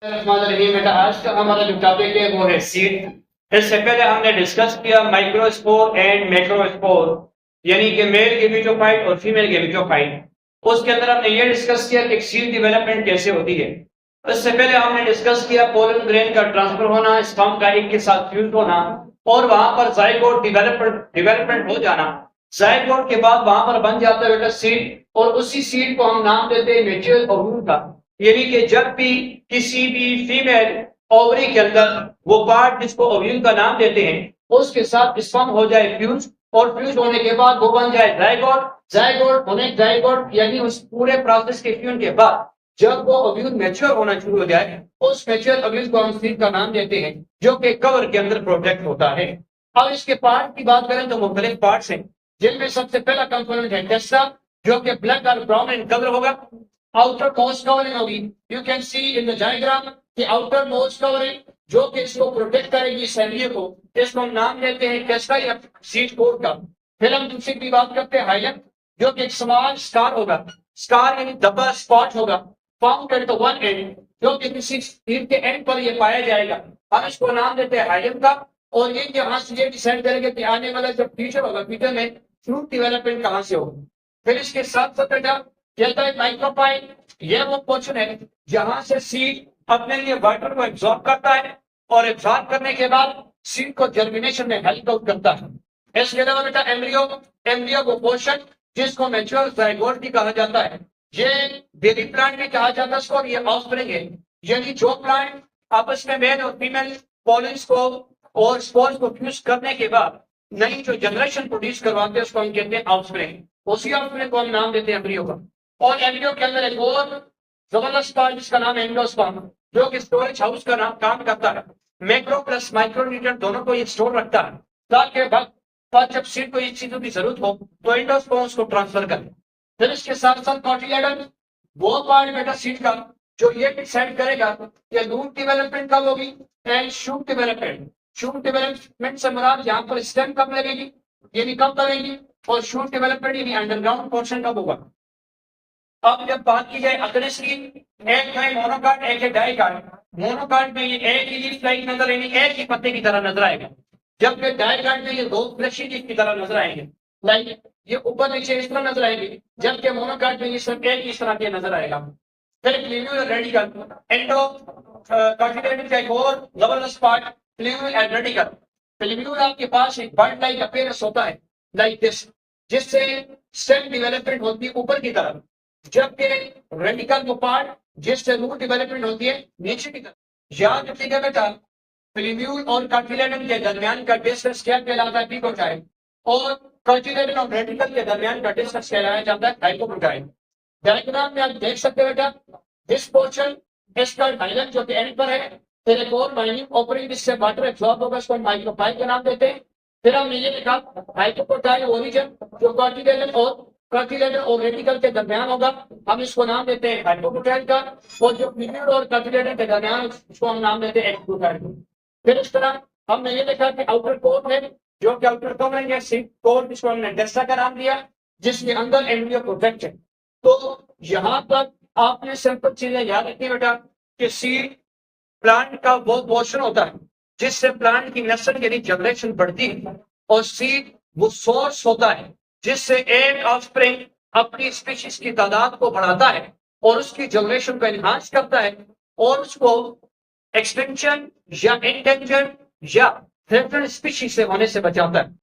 बेटा आज का हमारा जो टॉपिक है वो है सीड। इससे पहले हमने डिस्कस किया माइक्रोस्पोर एंड मैक्रोस्पोर, यानी कि मेल गेमेटोफाइट और फीमेल गेमेटोफाइट। उसके अंदर हमने ये डिस्कस किया कि सीड डेवलपमेंट कैसे होती है। इससे पहले हमने डिस्कस किया पोलन ग्रेन का ट्रांसफर होना, स्पर्म का एक के साथ फ्यूज होना और वहां पर जाइगोट डेवलपमेंट हो जाना। जाइगोट के बाद वहां पर बन जाता है बेटा सीड, और उसी सीड को हम नाम देते हैं मेच्योर ओव्यूल का। यानी कि जब भी किसी भी फीमेल ओवरी के अंदर वो पार्ट जिसको ओव्यूल का नाम देते हैं उसके साथ स्पर्म हो जाए फ्यूज, और फ्यूज होने के बाद वो बन जाए जाइगोट। जाइगोट यानी उस पूरे प्रोसेस के फ्यूजन के बाद जब वो ओव्यूल मैच्योर होना शुरू हो जाए उस मैच्योर ओव्यूल को हम सीड का नाम देते हैं, जो कि कवर के अंदर प्रोटेक्ट होता है। अब इसके पार्ट की बात करें तो मुख्तलिफ पार्ट्स हैं, जिनमें सबसे पहला कंपोनेंट है टेस्टा, जो कि ब्लैक और ब्राउन इन कलर होगा। आउटर मोस्ट कवरिंग होगी, you can see in the diagram कि आउटर मोस्ट कवरिंग जो कि इसको प्रोटेक्ट करेगी सैलियो को, इसको हम नाम देते हैं टेस्टा या सीड कोट का। फिर हम दूसरी की बात करते हैं हाइलम, जो कि एक स्मॉल स्कार होगा। स्कार यानी धब्बा स्पॉट होगा, found at the one and, जो कि किसी सीड के एंड पर ये पाया जाएगा। हम इसको नाम देते हैं हाइलम का। और ये यहाँ से ये डिसाइड करेंगे कि आने वाला जो फ्यूचर होगा, फ्यूचर में फ्रूट डेवलपमेंट कहाँ से होगा। फिर इसके साथ साथ बेटा कहता है माइक्रोपाइल, ये वो पोर्शन है जहां से सीड अपने लिए वाटर को एब्जॉर्ब करता है, और एब्जॉर्ब करने के बाद सीड को जर्मिनेशन में हेल्प आउट करता है। इसके अलावा बेटा एम्ब्रियो वो पोर्शन जिसको मैच्योर जाइगोट भी कहा जाता है, ये बेबी प्लांट भी कहा जाता है इसको, ये ऑफस्प्रिंग है। यानी जो प्लांट आपस में मेल और फीमेल पॉलिन्स को और स्पोर्स को फ्यूज करने के बाद नई जो जनरेशन प्रोड्यूस करवाते हैं उसको हम कहते हैं ऑफस्प्रिंग। उसी ऑफस्प्रिंग को हम नाम देते हैं एम्ब्रियो का। और एम्ब्रियो के अंदर एक और जबरदस्त पार्ट जिसका नाम है एंडोस्पर्म, जो कि स्टोरेज हाउस का नाम काम करता है। मैक्रो प्लस माइक्रोन्यूट्रिएंट दोनों को ये स्टोर रखता है, ताकि वक्त पर जब सीड को इन चीजों की जरूरत हो तो एंडोस्पर्म को ट्रांसफर करे। फिर इसके साथ साथ कॉटिलेडन, वो पार्ट बेटा सीड का जो ये डिसाइड करेगा कि रूट डेवलपमेंट कब होगी and shoot development. Shoot development से मुराद यहाँ पर स्टेम कब लगेगी, यानी कब लगेगी, और शूट डेवलपमेंट यानी अंडरग्राउंड पोर्शन कब होगा। अब जब बात की जाए अकड़िस की, एक है मोनोकाट, एक है डाइकाट। मोनोकाट में ये एक ही लीफ लाइक नजर आएगी, एक ही पत्ते की तरह नजर आएगा, जबकि डाइकाट में ये दो फ्लैशी लीफ की तरह नजर आएंगे। लाइक ये ऊपर नीचे इस तरह नजर आएंगे, जबकि मोनोकाट में ये सब एक ही तरह के नजर आएगा। फिर क्लिव्यूलर रेडिकल, एंडो कार्टिलेडन का एक और जबरदस्त पार्ट क्लिव्यूलर एंड रेडिकल। क्लिव्यूलर आपके पास एक बर्ड लाइक अपीयरेंस होता है लाइक दिस, जिससे स्टेम डेवलपमेंट होती है ऊपर की तरफ, जबकि रेडिकल वो पार्ट जिससे रूट डेवलपमेंट होती है नीचे की तरफ। याद रखिएगा बेटा, प्लीम्यूल और कार्टिलेडन के दरमियान का डिस्टेंस क्या कहलाता है, पिकोटाइल, और कार्टिलेडन और रेडिकल के दरमियान का डिस्टेंस कहलाया जाता है हाइपोटाइल। डायग्राम में आप देख सकते हो बेटा, दिस पोर्शन इसका हाइलाइट जो कि एंड पर है, फिर एक और माइन्यूट ओपनिंग जिससे वाटर एब्सॉर्ब होगा, इसको माइक्रोपाइल का नाम देते हैं। फिर हमने ये लिखा हाइपोटाइल ओरिजिन जो कार्टिलेडन और रेडिकल के दरमियान होगा, हम इसको नाम देते हैं हाइपोटाइल का, और जो प्लीम्यूल और कार्टिलेडन के दरमियान उसको हम नाम देते हैं एक्टोटाइल। फिर इस तरह हमने ये लिखा कि आउटर कोर है जो कि आउटर कवरिंग है, सीड कोर जिसको हमने टेस्टा का नाम दिया, जिसके अंदर एम्ब्रियो प्रोटेक्ट है। तो यहाँ तक आपने सिंपल चीजें याद रखनी बेटा कि सीड प्लांट का वो पोर्शन होता है जिससे प्लांट की नस्ल यानी जनरेशन बढ़ती है, और सीड वो सोर्स होता है जिससे एक ऑफस्प्रिंग अपनी स्पीशीज की तादाद को बढ़ाता है और उसकी जनरेशन को एनहांस करता है, और उसको एक्सटेंशन या इंटेंशन या थ्रेटन्ड स्पीशीज से होने से बचाता है।